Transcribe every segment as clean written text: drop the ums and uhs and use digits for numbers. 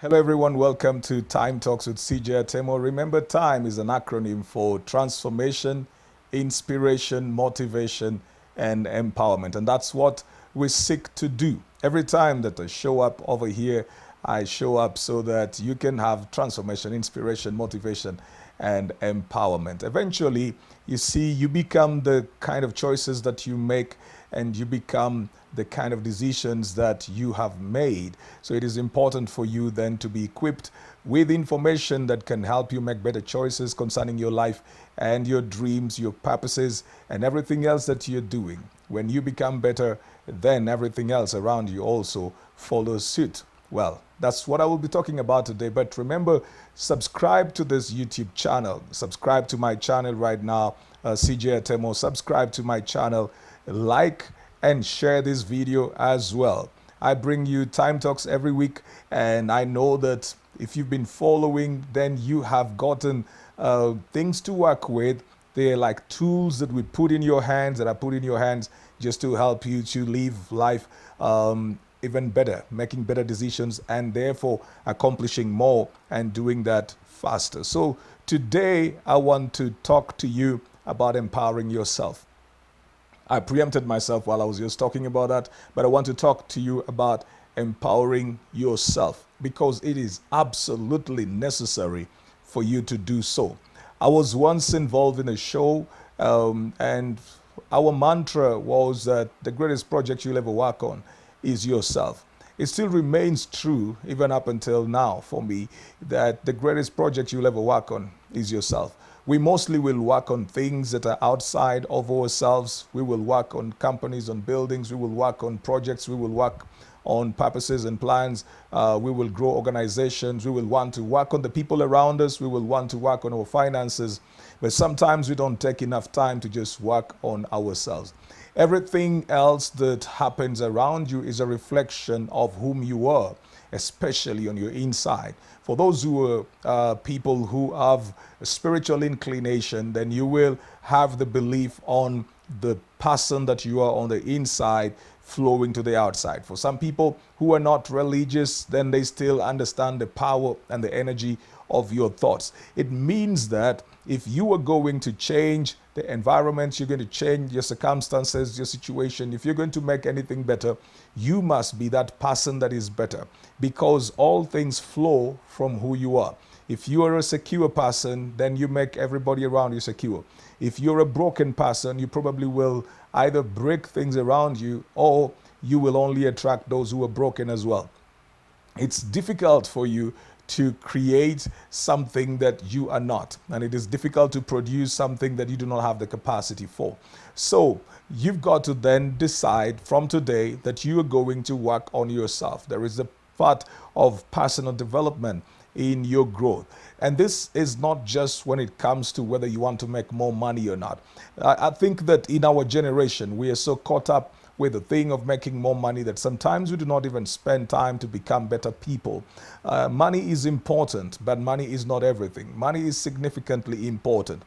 Hello, everyone. Welcome to Time Talks with CJ Atemo. Remember, TIME is an acronym for transformation, inspiration, motivation, and empowerment. And that's what we seek to do. Every time that I show up over here, I show up so that you can have transformation, inspiration, motivation, and empowerment. Eventually, you see, you become the kind of choices that you make and you become the kind of decisions that you have made. So it is important for you then to be equipped with information that can help you make better choices concerning your life and your dreams, your purposes, and everything else that you're doing. When you become better, then everything else around you also follows suit. Well, that's what I will be talking about today. But remember, subscribe to this YouTube channel. Subscribe to my channel right now, CJ Atemo. Subscribe to my channel, like and share this video as well. I bring you Time Talks every week, and I know that if you've been following, then you have gotten things to work with. They're like tools that we put in your hands, that I put in your hands just to help you to live life even better, making better decisions, and therefore accomplishing more and doing that faster. So today I want to talk to you about empowering yourself. I preempted myself while I was just talking about that, but I want to talk to you about empowering yourself because it is absolutely necessary for you to do so. I was once involved in a show, and our mantra was that the greatest project you'll ever work on is yourself. It still remains true, even up until now, for me, that the greatest project you'll ever work on is yourself. We mostly will work on things that are outside of ourselves. We will work on companies, on buildings. We will work on projects. We will work on purposes and plans. We will grow organizations. We will want to work on the people around us. We will want to work on our finances. But sometimes we don't take enough time to just work on ourselves. Everything else that happens around you is a reflection of whom you are, especially on your inside. For those who are people who have a spiritual inclination, then you will have the belief on the person that you are on the inside flowing to the outside. For some people who are not religious, then they still understand the power and the energy of your thoughts. It means that if you are going to change the environment, you're going to change your circumstances, your situation, if you're going to make anything better, you must be that person that is better because all things flow from who you are. If you are a secure person, then you make everybody around you secure. If you're a broken person, you probably will either break things around you or you will only attract those who are broken as well. It's difficult for you to create something that you are not, and it is difficult to produce something that you do not have the capacity for. So you've got to then decide from today that you are going to work on yourself. There is a part of personal development in your growth. And this is not just when it comes to whether you want to make more money or not. I think that in our generation, we are so caught up with the thing of making more money that sometimes we do not even spend time to become better people. Money is important, but money is not everything. Money is significantly important.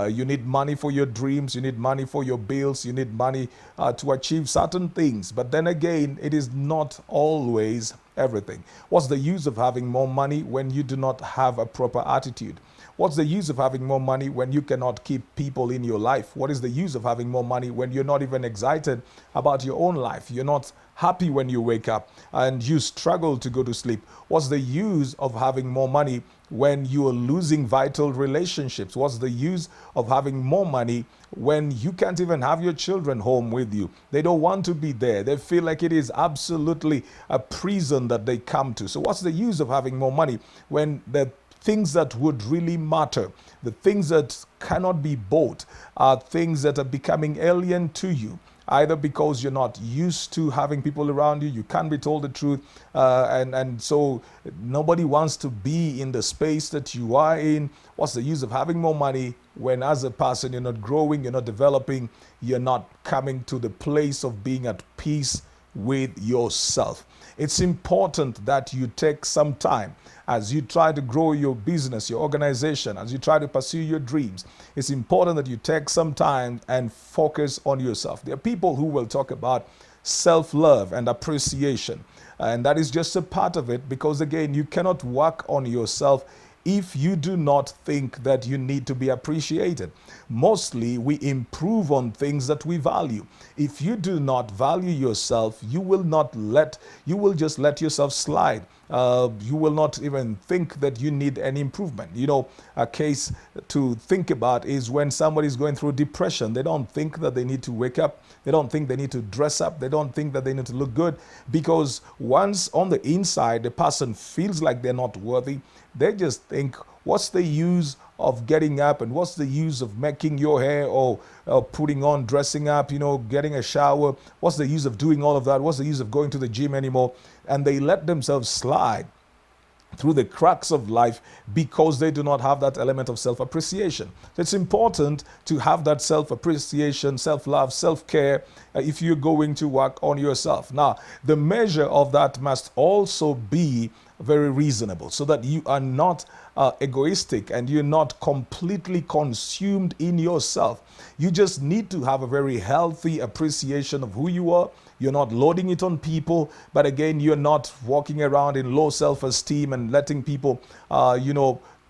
You need money for your dreams, you need money for your bills, you need money to achieve certain things. But then again, it is not always everything. What's the use of having more money when you do not have a proper attitude? What's the use of having more money when you cannot keep people in your life? What is the use of having more money when you're not even excited about your own life? You're not happy when you wake up and you struggle to go to sleep. What's the use of having more money when you are losing vital relationships? What's the use of having more money when you can't even have your children home with you? They don't want to be there. They feel like it is absolutely a prison that they come to. So what's the use of having more money when the things that would really matter, the things that cannot be bought, are things that are becoming alien to you, either because you're not used to having people around you, you can't be told the truth, and so nobody wants to be in the space that you are in. What's the use of having more money when as a person you're not growing, you're not developing, you're not coming to the place of being at peace with yourself? It's important that you take some time as you try to grow your business, your organization, as you try to pursue your dreams. It's important that you take some time and focus on yourself. There are people who will talk about self-love and appreciation. And that is just a part of it, because again, you cannot work on yourself if you do not think that you need to be appreciated. Mostly, we improve on things that we value. If you do not value yourself, you will just let yourself slide. You will not even think that you need any improvement. You know, a case to think about is when somebody is going through depression. They don't think that they need to wake up. They don't think they need to dress up. They don't think that they need to look good, because once on the inside, the person feels like they're not worthy. They just think, what's the use of getting up, and what's the use of making your hair, or putting on, dressing up, getting a shower? What's the use of doing all of that? What's the use of going to the gym anymore? And they let themselves slide through the cracks of life because they do not have that element of self-appreciation. So it's important to have that self-appreciation, self-love, self-care if you're going to work on yourself. Now, the measure of that must also be very reasonable, so that you are not egoistic and you're not completely consumed in yourself. You just need to have a very healthy appreciation of who you are. You're not loading it on people, but again, you're not walking around in low self-esteem and letting people,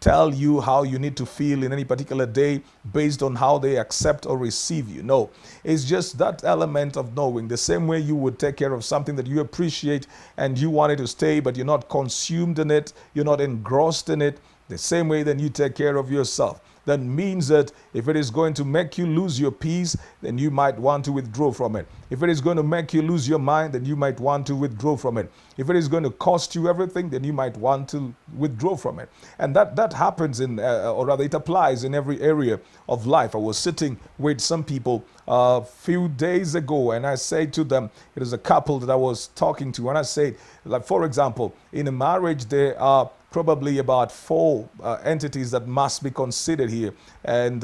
tell you how you need to feel in any particular day based on how they accept or receive you. No, it's just that element of knowing, the same way you would take care of something that you appreciate and you want it to stay, but you're not consumed in it, you're not engrossed in it, the same way then you take care of yourself. That means that if it is going to make you lose your peace, then you might want to withdraw from it. If it is going to make you lose your mind, then you might want to withdraw from it. If it is going to cost you everything, then you might want to withdraw from it. And that happens or rather it applies in every area of life. I was sitting with some people a few days ago, and I said to them, it is a couple that I was talking to, and I said, like, for example, in a marriage, there are probably about four entities that must be considered here. And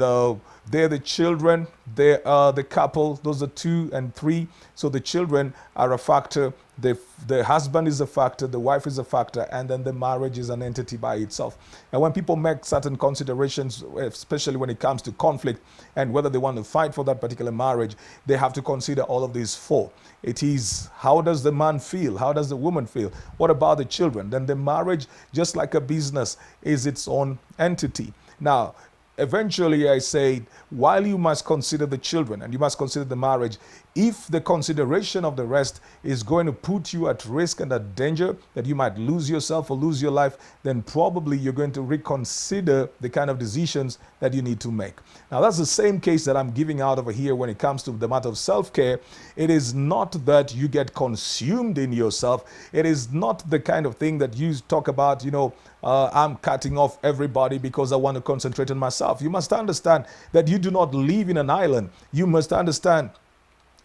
they're the children, they are the couple, those are 2 and 3. So the children are a factor, the husband is a factor, the wife is a factor, and then the marriage is an entity by itself. And when people make certain considerations, especially when it comes to conflict and whether they want to fight for that particular marriage, they have to consider all of these 4. It is, how does the man feel? How does the woman feel? What about the children? Then the marriage, just like a business, is its own entity. Now, eventually I say, while you must consider the children and you must consider the marriage, if the consideration of the rest is going to put you at risk and at danger that you might lose yourself or lose your life, then probably you're going to reconsider the kind of decisions that you need to make. Now, that's the same case that I'm giving out over here when it comes to the matter of self-care. It is not that you get consumed in yourself. It is not the kind of thing that you talk about, I'm cutting off everybody because I want to concentrate on myself. You must understand that you do not live in an island. You must understand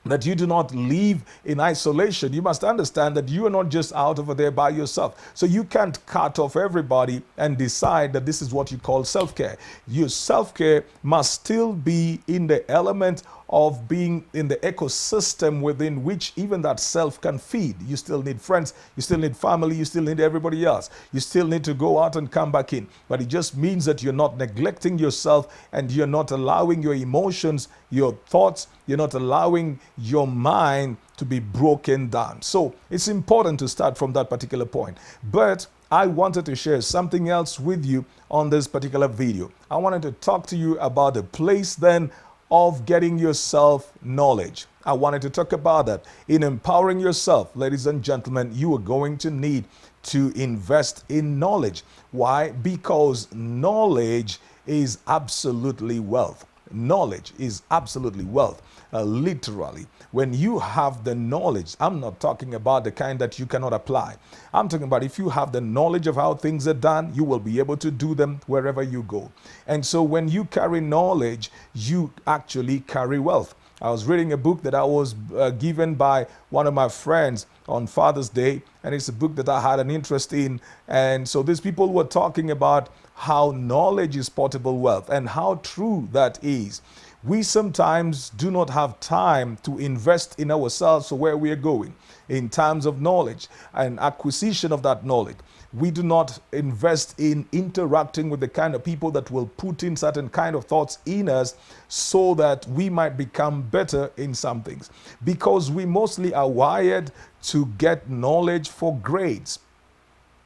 that you do not live in isolation. You must understand that you are not just out over there by yourself. So you can't cut off everybody and decide that this is what you call self-care. Your self-care must still be in the element of being in the ecosystem within which even that self can feed. You still need friends, you still need family, you still need everybody else. You still need to go out and come back in. But it just means that you're not neglecting yourself and you're not allowing your emotions, your thoughts, you're not allowing your mind to be broken down. So it's important to start from that particular point. But I wanted to share something else with you on this particular video. I wanted to talk to you about the place then of getting yourself knowledge. I wanted to talk about that. In empowering yourself, ladies and gentlemen, you are going to need to invest in knowledge. Why? Because knowledge is absolutely wealth. Knowledge is absolutely wealth. Literally, when you have the knowledge, I'm not talking about the kind that you cannot apply. I'm talking about if you have the knowledge of how things are done, you will be able to do them wherever you go. And so when you carry knowledge, you actually carry wealth. I was reading a book that I was given by one of my friends on Father's Day, and it's a book that I had an interest in. And so these people were talking about how knowledge is portable wealth and how true that is. We sometimes do not have time to invest in ourselves for where we are going in terms of knowledge and acquisition of that knowledge. We do not invest in interacting with the kind of people that will put in certain kind of thoughts in us so that we might become better in some things. Because we mostly are wired to get knowledge for grades,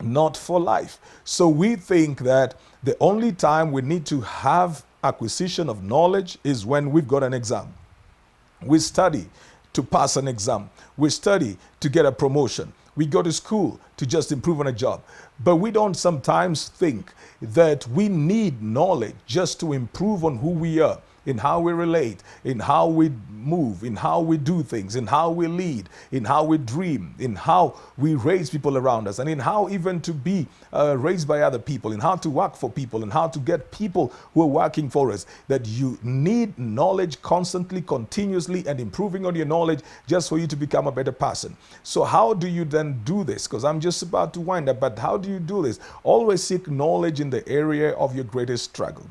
not for life. So we think that the only time we need to have acquisition of knowledge is when we've got an exam. We study to pass an exam. We study to get a promotion. We go to school to just improve on a job. But we don't sometimes think that we need knowledge just to improve on who we are, in how we relate, in how we move, in how we do things, in how we lead, in how we dream, in how we raise people around us, and in how even to be raised by other people, in how to work for people, and how to get people who are working for us. That you need knowledge constantly, continuously, and improving on your knowledge just for you to become a better person. So how do you then do this? Because I'm just about to wind up, but how do you do this? Always seek knowledge in the area of your greatest struggle.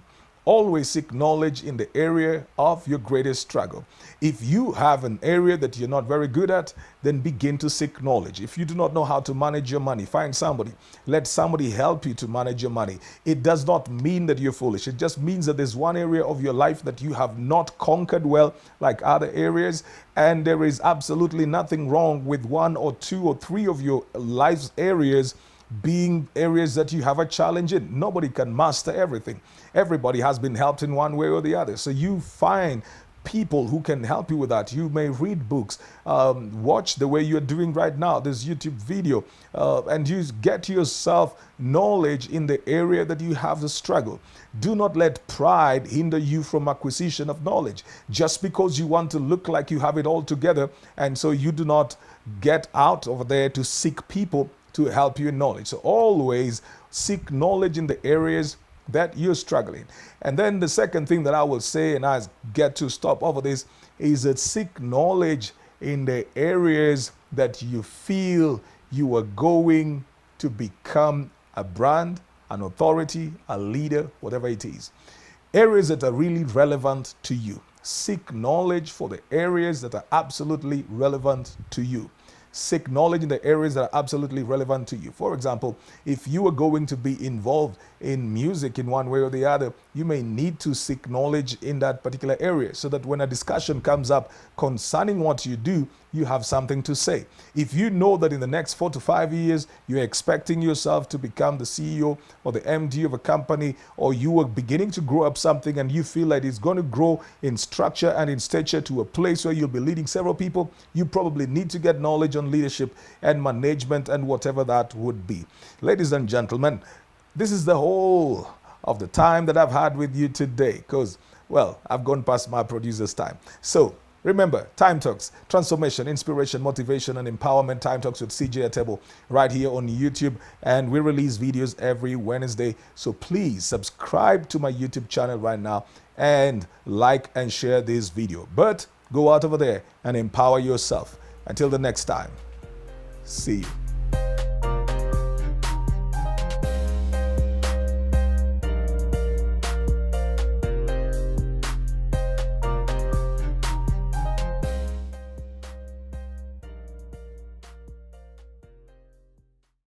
Always seek knowledge in the area of your greatest struggle. If you have an area that you're not very good at, then begin to seek knowledge. If you do not know how to manage your money, find somebody. Let somebody help you to manage your money. It does not mean that you're foolish. It just means that there's one area of your life that you have not conquered well like other areas. And there is absolutely nothing wrong with one or two or three of your life's areas being areas that you have a challenge in. Nobody can master everything. Everybody has been helped in one way or the other. So you find people who can help you with that. You may read books, watch the way you're doing right now, this YouTube video, and you get yourself knowledge in the area that you have the struggle. Do not let pride hinder you from acquisition of knowledge. Just because you want to look like you have it all together, and so you do not get out over there to seek people to help you in knowledge. So always seek knowledge in the areas that you're struggling. And then the second thing that I will say, and I get to stop over this, is that seek knowledge in the areas that you feel you are going to become a brand, an authority, a leader, whatever it is. Areas that are really relevant to you. Seek knowledge for the areas that are absolutely relevant to you. Seek knowledge in the areas that are absolutely relevant to you. For example, if you are going to be involved in music in one way or the other, you may need to seek knowledge in that particular area so that when a discussion comes up concerning what you do, you have something to say. If you know that in the next 4 to 5 years, you're expecting yourself to become the CEO or the MD of a company, or you are beginning to grow up something and you feel like it's going to grow in structure and in stature to a place where you'll be leading several people, you probably need to get knowledge on leadership and management and whatever that would be. Ladies and gentlemen, this is the whole of the time that I've had with you today because, well, I've gone past my producer's time. So remember, Time Talks, transformation, inspiration, motivation, and empowerment. Time Talks with CJ Atemo right here on YouTube. And we release videos every Wednesday. So please subscribe to my YouTube channel right now and like and share this video. But go out over there and empower yourself. Until the next time, see you.